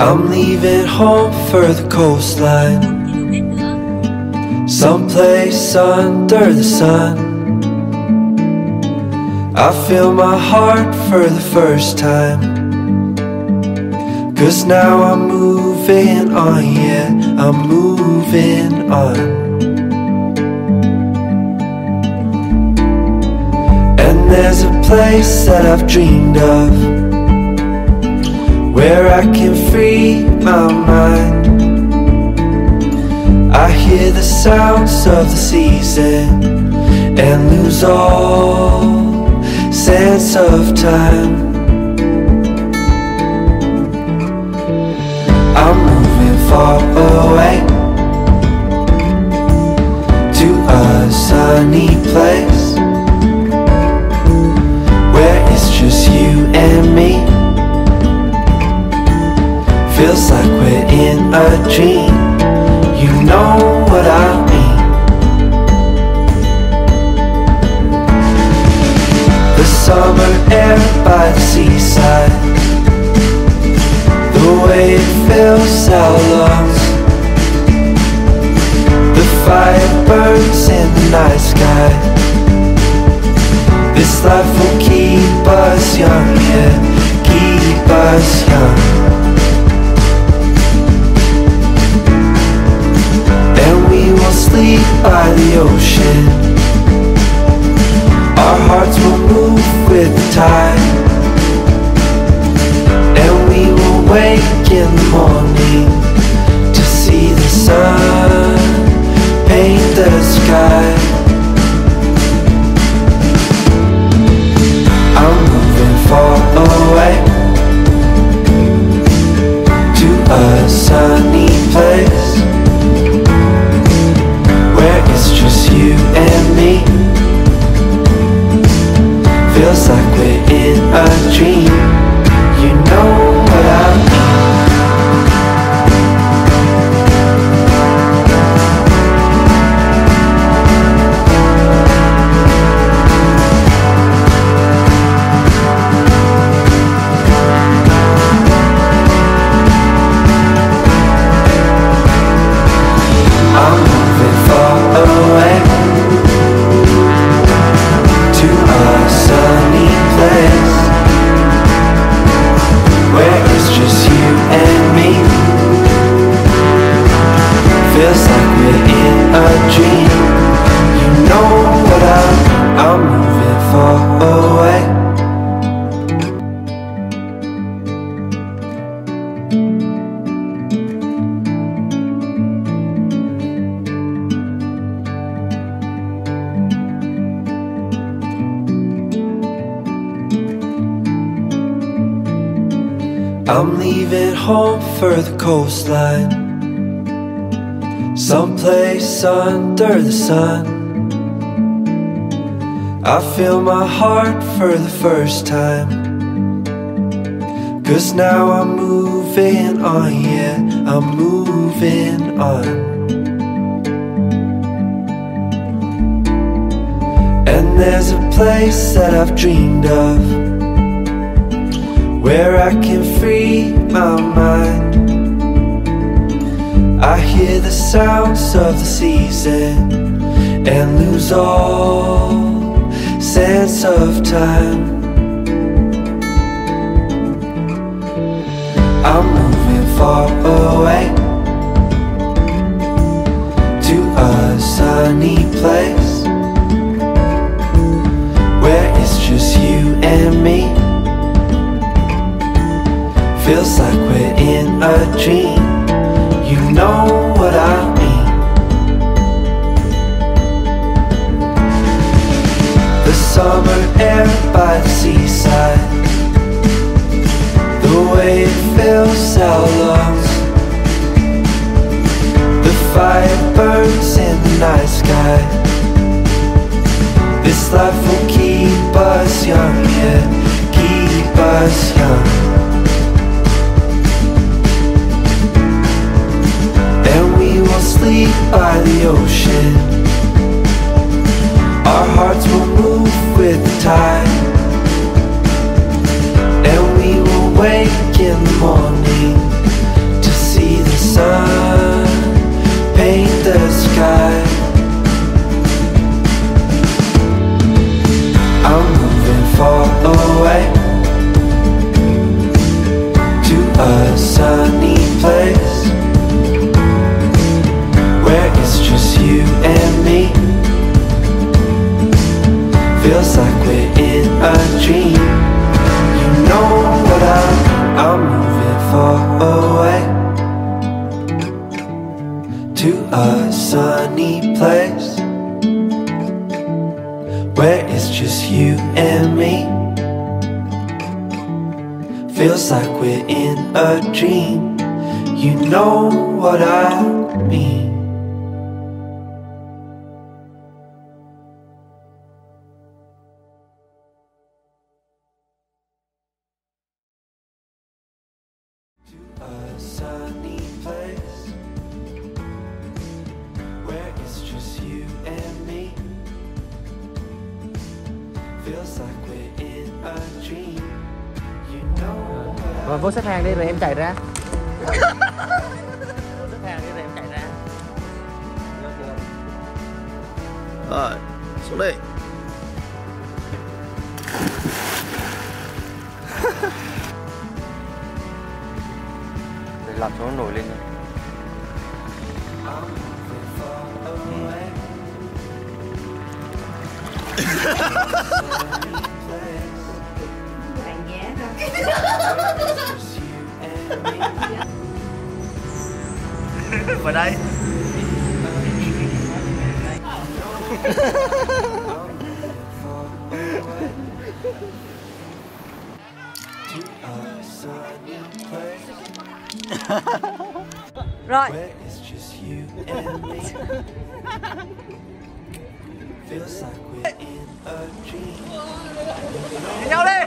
I'm leaving home for the coastline, someplace under the sun. I feel my heart for the first time, 'cause now I'm moving on, yeah, I'm moving on. And there's a place that I've dreamed of, where I can free my mind. I hear the sounds of the season and lose all sense of time. I'm moving far away to a sunny place, where it's just you and me. Feels like we're in a dream, you know what I mean. The summer air by the seaside, the way it fills our lungs. The fire burns in the night sky. This life will keep us young, yeah, keep us young. We will sleep by the ocean, our hearts will move with the tide, and we will wake in the morning to see the sun paint the sky. I'm moving far away to a sunny place, where it's just you and me. Feels like we're in a dream, you know what I mean. I'm moving far away to a sunny place, where it's just you and me. Feels like we're in a dream, you know what I'm moving far away. I'm leaving home for the coastline, someplace under the sun. I feel my heart for the first time, 'cause now I'm moving on, yeah, I'm moving on. And there's a place that I've dreamed of, where I can free my mind. I hear the sounds of the season and lose all sense of time. I'm moving far away to a sunny place, where it's just you and me. Feels like we're in a dream, you know what I mean. The summer air by the seaside, the way it fills our lungs. The fire burns in the night sky. This life will keep us young, yeah, keep us young. Sleep by the ocean, our hearts will move with the tide, and we will wake in the morning sunny place where it's just you and me. Feels like we're in a dream. You know what I'm moving far away to a sunny place where it's just you and me. Feels like we're in a dream. You know what I mean. To a sunny place where it's just you and me. Feels like we're in a dream. You know what I Rồi vô xếp hàng đi rồi em chạy ra. Vô xếp hàng đi rồi em chạy ra. Rồi, xuống đây. Để làm cho nó nổi lên. Vào đây. Rồi. Feels like we're in a dream. Nhau đi.